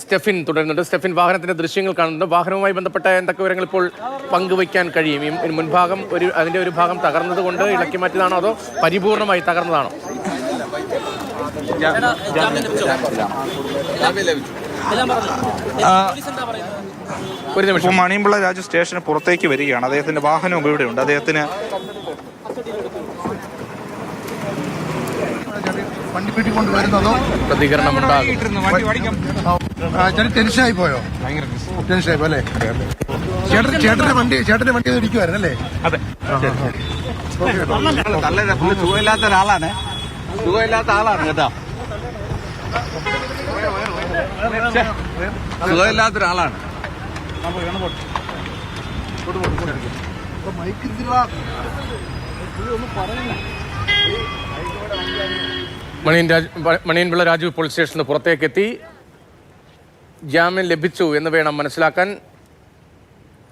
സ്റ്റെഫിൻ തുടരുന്നുണ്ട്. സ്റ്റെഫിൻ, വാഹനത്തിന്റെ ദൃശ്യങ്ങൾ കാണുന്നുണ്ട്. വാഹനവുമായി ബന്ധപ്പെട്ട എന്തൊക്കെ വിവരങ്ങൾ ഇപ്പോൾ പങ്കുവയ്ക്കാൻ കഴിയും? ഈ മുൻഭാഗം അതിന്റെ ഒരു ഭാഗം തകർന്നത് കൊണ്ട് ഇളക്കി മാറ്റിയതാണോ അതോ പരിപൂർണമായി തകർന്നതാണോ? ഒരു നിമിഷം. മണിയമ്പിള്ള രാജു സ്റ്റേഷന് പുറത്തേക്ക് വരികയാണ്. അദ്ദേഹത്തിന്റെ വാഹനവും ഇവിടെയുണ്ട്. അദ്ദേഹത്തിന് പ്രതികരണം ഉണ്ടാകും. ടെൻഷനായി പോയോ? ടെൻഷനായി പോ അല്ലേ? ചേട്ടന്റെ വണ്ടി ഇടിക്കുവായിരുന്നല്ലേ? അതെ. സുഖമില്ലാത്ത ഒരാളാണ് കേട്ടോ. സുഖമില്ലാത്ത ഒരാളാണ്. മണിയൻപിള്ള രാജു പോലീസ് സ്റ്റേഷന് പുറത്തേക്കെത്തി. ജാമ്യം ലഭിച്ചു എന്ന് വേണം മനസ്സിലാക്കാൻ.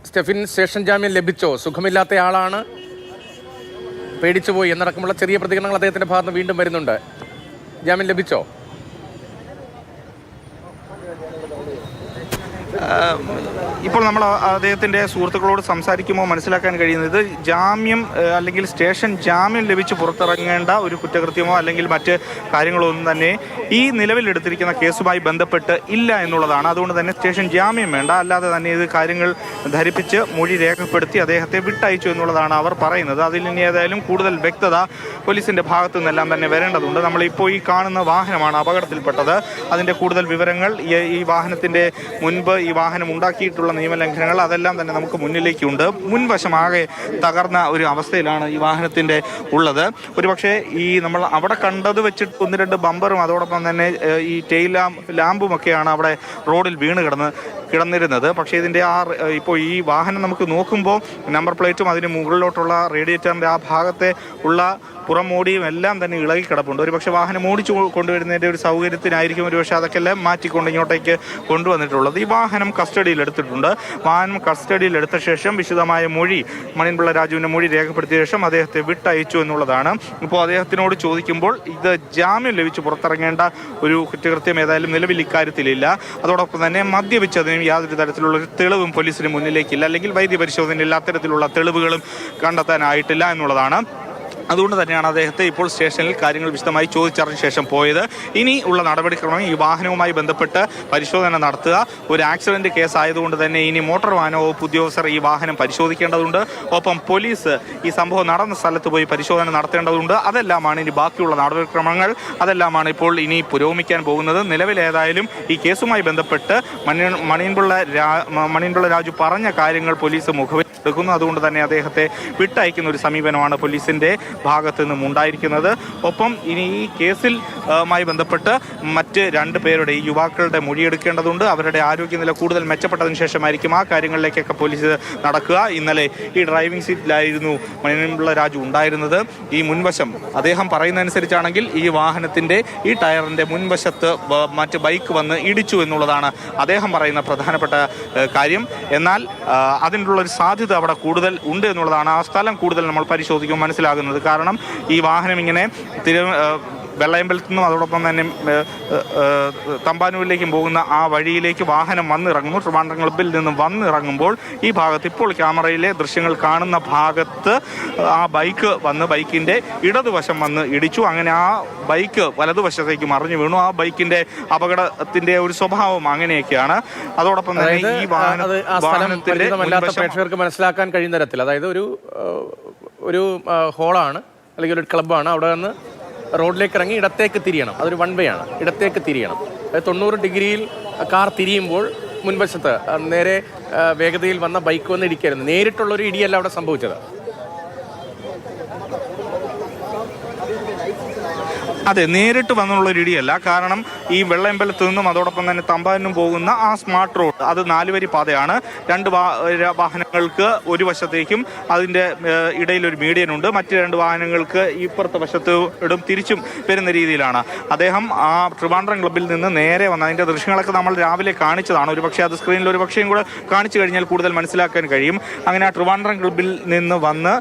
സ്റ്റെഫിൻ, സ്റ്റേഷൻ ജാമ്യം ലഭിച്ചോ? സുഖമില്ലാത്ത ആളാണ്, പേടിച്ചുപോയി എന്നടക്കമുള്ള ചെറിയ പ്രതികരണങ്ങൾ അദ്ദേഹത്തിന്റെ ഭാഗത്ത് വീണ്ടും വരുന്നുണ്ട്. ജാമ്യം ലഭിച്ചോ? ഇപ്പോൾ നമ്മൾ അദ്ദേഹത്തിൻ്റെ സുഹൃത്തുക്കളോട് സംസാരിക്കുമ്പോൾ മനസ്സിലാക്കാൻ കഴിയുന്നത് ജാമ്യം അല്ലെങ്കിൽ സ്റ്റേഷൻ ജാമ്യം ലഭിച്ച് പുറത്തിറങ്ങേണ്ട ഒരു കുറ്റകൃത്യമോ അല്ലെങ്കിൽ മറ്റ് കാര്യങ്ങളോ ഒന്നും തന്നെ ഈ നിലവിലെടുത്തിരിക്കുന്ന കേസുമായി ബന്ധപ്പെട്ട് ഇല്ല എന്നുള്ളതാണ്. അതുകൊണ്ട് തന്നെ സ്റ്റേഷൻ ജാമ്യം വേണ്ട, അല്ലാതെ തന്നെ ഇത് കാര്യങ്ങൾ ധരിപ്പിച്ച് മൊഴി രേഖപ്പെടുത്തി അദ്ദേഹത്തെ വിട്ടയച്ചു എന്നുള്ളതാണ് അവർ പറയുന്നത്. അതിൽ ഇനി ഏതായാലും കൂടുതൽ വ്യക്തത പോലീസിൻ്റെ ഭാഗത്തു നിന്നെല്ലാം തന്നെ വരേണ്ടതുണ്ട്. നമ്മളിപ്പോൾ ഈ കാണുന്ന വാഹനമാണ് അപകടത്തിൽപ്പെട്ടത്. അതിൻ്റെ കൂടുതൽ വിവരങ്ങൾ, ഈ വാഹനത്തിൻ്റെ മുൻപ് ഈ വാഹനം ഉണ്ടാക്കിയിട്ടുള്ള നിയമലംഘനങ്ങൾ അതെല്ലാം തന്നെ നമുക്ക് മുന്നിലേക്കുണ്ട്. മുൻവശമാകെ തകർന്ന ഒരു അവസ്ഥയിലാണ് ഈ വാഹനത്തിൻ്റെ ഉള്ളത്. ഒരുപക്ഷെ ഈ നമ്മൾ അവിടെ കണ്ടത് വെച്ചിട്ട് 1-2 ബമ്പറും അതോടൊപ്പം തന്നെ ഈ ടെയിൽ ലാമ്പുമൊക്കെയാണ് അവിടെ റോഡിൽ വീണ് കിടന്നിരുന്നത്. പക്ഷേ ഇതിൻ്റെ ഇപ്പോൾ ഈ വാഹനം നമുക്ക് നോക്കുമ്പോൾ നമ്പർ പ്ലേറ്റും അതിന് മുകളിലോട്ടുള്ള റേഡിയേറ്ററിൻ്റെ ആ ഭാഗത്തെ ഉള്ള പുറമോടിയും എല്ലാം തന്നെ ഇളകി കിടപ്പുണ്ട്. ഒരുപക്ഷെ വാഹനം ഓടിച്ചു കൊണ്ടുവരുന്നതിൻ്റെ ഒരു സൗകര്യത്തിനായിരിക്കും ഒരുപക്ഷെ അതൊക്കെ എല്ലാം മാറ്റിക്കൊണ്ട് ഇങ്ങോട്ടേക്ക് കൊണ്ടുവന്നിട്ടുള്ളത്. ഈ വാഹനം കസ്റ്റഡിയിൽ എടുത്തിട്ടുണ്ട്. വാഹനം കസ്റ്റഡിയിൽ എടുത്ത ശേഷം വിശദമായ മൊഴി, മണിയൻപിള്ള രാജുവിൻ്റെ മൊഴി രേഖപ്പെടുത്തിയ ശേഷം അദ്ദേഹത്തെ വിട്ടയച്ചു എന്നുള്ളതാണ്. ഇപ്പോൾ അദ്ദേഹത്തിനോട് ചോദിക്കുമ്പോൾ ഇത് ജാമ്യം ലഭിച്ച് പുറത്തിറങ്ങേണ്ട ഒരു കുറ്റകൃത്യം ഏതായാലും നിലവിൽ ഇക്കാര്യത്തിലില്ല. അതോടൊപ്പം തന്നെ മദ്യപിച്ചതിനും യാതൊരു തരത്തിലുള്ള ഒരു തെളിവും പോലീസിന് മുന്നിലേക്കില്ല, അല്ലെങ്കിൽ വൈദ്യപരിശോധനയിൽ അത്തരത്തിലുള്ള തെളിവുകളും കണ്ടെത്താനായിട്ടില്ല എന്നുള്ളതാണ്. അതുകൊണ്ട് തന്നെയാണ് അദ്ദേഹത്തെ ഇപ്പോൾ സ്റ്റേഷനിൽ കാര്യങ്ങൾ വിശദമായി ചോദിച്ചറിഞ്ഞ ശേഷം പോയത്. ഇനി ഉള്ള നടപടിക്രമം ഈ വാഹനവുമായി ബന്ധപ്പെട്ട് പരിശോധന നടത്തുക. ഒരു ആക്സിഡന്റ് കേസ് ആയതുകൊണ്ട് തന്നെ ഇനി മോട്ടോർ വാഹന വകുപ്പ് ഉദ്യോഗസ്ഥർ ഈ വാഹനം പരിശോധിക്കേണ്ടതുണ്ട്. ഒപ്പം പോലീസ് ഈ സംഭവം നടന്ന സ്ഥലത്ത് പോയി പരിശോധന നടത്തേണ്ടതുണ്ട്. അതെല്ലാമാണ് ഇനി ബാക്കിയുള്ള നടപടിക്രമങ്ങൾ. അതെല്ലാമാണ് ഇപ്പോൾ ഇനി പുരോഗമിക്കാൻ പോകുന്നത്. നിലവിലേതായാലും ഈ കേസുമായി ബന്ധപ്പെട്ട് മണിയൻപിള്ള രാജു പറഞ്ഞ കാര്യങ്ങൾ പോലീസ് മുഖവിലെടുക്കുന്നു. അതുകൊണ്ട് തന്നെ അദ്ദേഹത്തെ വിട്ടയക്കുന്ന ഒരു സമീപനമാണ് പോലീസിന്റെ ഭാഗത്ത് നിന്നും ഉണ്ടായിരിക്കുന്നത്. ഒപ്പം ഇനി ഈ കേസിൽ മായി ബന്ധപ്പെട്ട് മറ്റ് 2 പേരുടെ, ഈ യുവാക്കളുടെ മൊഴിയെടുക്കേണ്ടതുണ്ട്. അവരുടെ ആരോഗ്യനില കൂടുതൽ മെച്ചപ്പെട്ടതിന് ശേഷമായിരിക്കും ആ കാര്യങ്ങളിലേക്കൊക്കെ പോലീസ് നടക്കുക. ഇന്നലെ ഈ ഡ്രൈവിംഗ് സീറ്റിലായിരുന്നു മണിയൻപിള്ള രാജു ഉണ്ടായിരുന്നത്. ഈ മുൻവശം അദ്ദേഹം പറയുന്നതനുസരിച്ചാണെങ്കിൽ ഈ വാഹനത്തിൻ്റെ ഈ ടയറിൻ്റെ മുൻവശത്ത് മറ്റ് ബൈക്ക് വന്ന് ഇടിച്ചു എന്നുള്ളതാണ് അദ്ദേഹം പറയുന്ന പ്രധാനപ്പെട്ട കാര്യം. എന്നാൽ അതിനുള്ളൊരു സാധ്യത അവിടെ കൂടുതൽ ഉണ്ട് എന്നുള്ളതാണ്. ആ സ്ഥലം കൂടുതൽ നമ്മൾ പരിശോധിക്കുമ്പോൾ മനസ്സിലാകുന്നത്. കാരണം ഈ വാഹനം ഇങ്ങനെ വെള്ളയമ്പലത്തു നിന്നും അതോടൊപ്പം തന്നെ തമ്പാനൂരിലേക്കും പോകുന്ന ആ വഴിയിലേക്ക് വാഹനം വന്നിറങ്ങുന്നു. ട്രിവാൻഡ്രം ക്ലബ്ബിൽ നിന്നും വന്നിറങ്ങുമ്പോൾ ഈ ഭാഗത്ത് ഇപ്പോൾ ക്യാമറയിലെ ദൃശ്യങ്ങൾ കാണുന്ന ഭാഗത്ത് ആ ബൈക്കിൻ്റെ ഇടതുവശം വന്ന് ഇടിച്ചു. അങ്ങനെ ആ ബൈക്ക് വലതുവശത്തേക്ക് മറിഞ്ഞു വീണു. ആ ബൈക്കിൻ്റെ അപകടത്തിൻ്റെ ഒരു സ്വഭാവം അങ്ങനെയൊക്കെയാണ്. അതോടൊപ്പം തന്നെ ഈ വാഹനത്തിന്റെ പ്രേക്ഷകർക്ക് മനസ്സിലാക്കാൻ കഴിയുന്ന തരത്തിൽ, അതായത് ഒരു ഹോളാണ് അല്ലെങ്കിൽ ഒരു ക്ലബ്ബാണ്. അവിടെ നിന്ന് റോഡിലേക്ക് ഇറങ്ങി ഇടത്തേക്ക് തിരിയണം. അതൊരു 1 വേ ആണ്. ഇടത്തേക്ക് തിരിയണം. അതായത് 90 ഡിഗ്രിയിൽ കാർ തിരിയുമ്പോൾ മുൻവശത്ത് നേരെ വേഗതയിൽ വന്ന ബൈക്ക് വന്ന് ഇടിക്കായിരുന്നു. നേരിട്ടുള്ളൊരു ഇടിയല്ല അവിടെ സംഭവിച്ചത്. അതെ, നേരിട്ട് വന്നുള്ളൊരു ഇടിയല്ല. കാരണം ഈ വെള്ളയമ്പലത്ത് നിന്നും അതോടൊപ്പം തന്നെ തമ്പാനും പോകുന്ന ആ സ്മാർട്ട് റോഡ്, അത് 4 വരി പാതയാണ്. 2 വാഹനങ്ങൾക്ക് ഒരു വശത്തേക്കും അതിൻ്റെ ഇടയിലൊരു മീഡിയനുണ്ട്. മറ്റ് 2 വാഹനങ്ങൾക്ക് ഇപ്പുറത്തെ വശത്ത് തിരിച്ചും വരുന്ന രീതിയിലാണ്. അദ്ദേഹം ആ ട്രിവാൻഡ്രം ക്ലബ്ബിൽ നിന്ന് നേരെ വന്ന അതിൻ്റെ ദൃശ്യങ്ങളൊക്കെ നമ്മൾ രാവിലെ കാണിച്ചതാണ്. ഒരുപക്ഷെ അത് സ്ക്രീനിൽ ഒരു പക്ഷേയും കൂടെ കാണിച്ചു കഴിഞ്ഞാൽ കൂടുതൽ മനസ്സിലാക്കാൻ കഴിയും. അങ്ങനെ ആ ട്രിവാൻഡ്രം ക്ലബ്ബിൽ നിന്ന് വന്ന്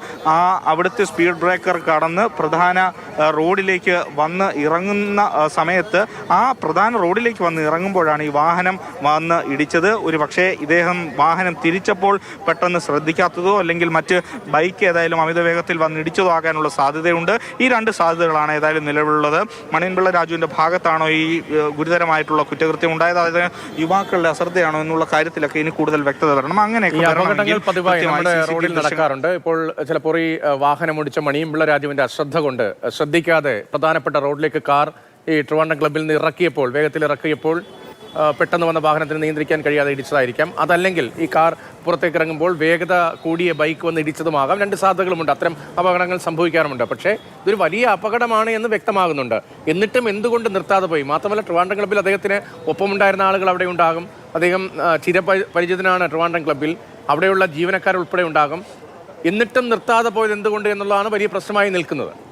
അവിടുത്തെ സ്പീഡ് ബ്രേക്കർ കടന്ന് പ്രധാന റോഡിലേക്ക് വന്ന് ഇറങ്ങുന്ന സമയത്ത് ആ പ്രധാന റോഡിലേക്ക് വന്ന് ഇറങ്ങുമ്പോഴാണ് ഈ വാഹനം വന്ന് ഇടിച്ചത്. ഒരു പക്ഷേ ഇദ്ദേഹം വാഹനം തിരിച്ചപ്പോൾ പെട്ടെന്ന് ശ്രദ്ധിക്കാത്തതോ അല്ലെങ്കിൽ മറ്റ് ബൈക്ക് ഏതായാലും അമിത വേഗത്തിൽ വന്ന് ഇടിച്ചതോ ആകാനുള്ള സാധ്യതയുണ്ട്. ഈ രണ്ട് സാധ്യതകളാണ് ഏതായാലും നിലവിലുള്ളത്. മണിയൻപിള്ള രാജുവിൻ്റെ ഭാഗത്താണോ ഈ ഗുരുതരമായിട്ടുള്ള കുറ്റകൃത്യം ഉണ്ടായത്, അതായത് യുവാക്കളുടെ അശ്രദ്ധയാണോ എന്നുള്ള കാര്യത്തിലൊക്കെ ഇനി കൂടുതൽ വ്യക്തത വരണം. ഈ അപകടങ്ങൾ പതിവായി നമ്മുടെ റോഡിൽ നടക്കാറുണ്ട്. ഇപ്പോൾ ചിലപ്പോൾ ഈ വാഹനം ഓടിച്ച മണിയൻപിള്ള രാജുവിന്റെ അശ്രദ്ധ കൊണ്ട് ശ്രദ്ധിക്കാതെ പ്രധാനപ്പെട്ട റോഡിലേക്ക് കാർ ഈ ട്രിവാൻഡ്രം ക്ലബ്ബിൽ നിന്ന് ഇറക്കിയപ്പോൾ, വേഗത്തിൽ ഇറക്കിയപ്പോൾ പെട്ടെന്ന് വന്ന വാഹനത്തിന് നിയന്ത്രിക്കാൻ കഴിയാതെ ഇടിച്ചതായിരിക്കാം. അതല്ലെങ്കിൽ ഈ കാർ പുറത്തേക്ക് ഇറങ്ങുമ്പോൾ വേഗത കൂടിയ ബൈക്ക് വന്ന് ഇടിച്ചതുമാകാം. രണ്ട് സാധ്യതകളുമുണ്ട്. അത്തരം അപകടങ്ങൾ സംഭവിക്കാറുമുണ്ട്. പക്ഷേ ഇതൊരു വലിയ അപകടമാണ് എന്ന് വ്യക്തമാകുന്നുണ്ട്. എന്നിട്ടും എന്തുകൊണ്ട് നിർത്താതെ പോയി? മാത്രമല്ല, ട്രിവാൻഡ്രം ക്ലബ്ബിൽ അദ്ദേഹത്തിന് ഒപ്പമുണ്ടായിരുന്ന ആളുകൾ അവിടെ ഉണ്ടാകും. അദ്ദേഹം ചിരപരിചിതനാണ് ട്രിവാൻഡ്രം ക്ലബ്ബിൽ. അവിടെയുള്ള ജീവനക്കാർ ഉൾപ്പെടെ ഉണ്ടാകും. എന്നിട്ടും നിർത്താതെ പോയത് എന്തുകൊണ്ട് എന്നുള്ളതാണ് വലിയ പ്രശ്നമായി നിൽക്കുന്നത്.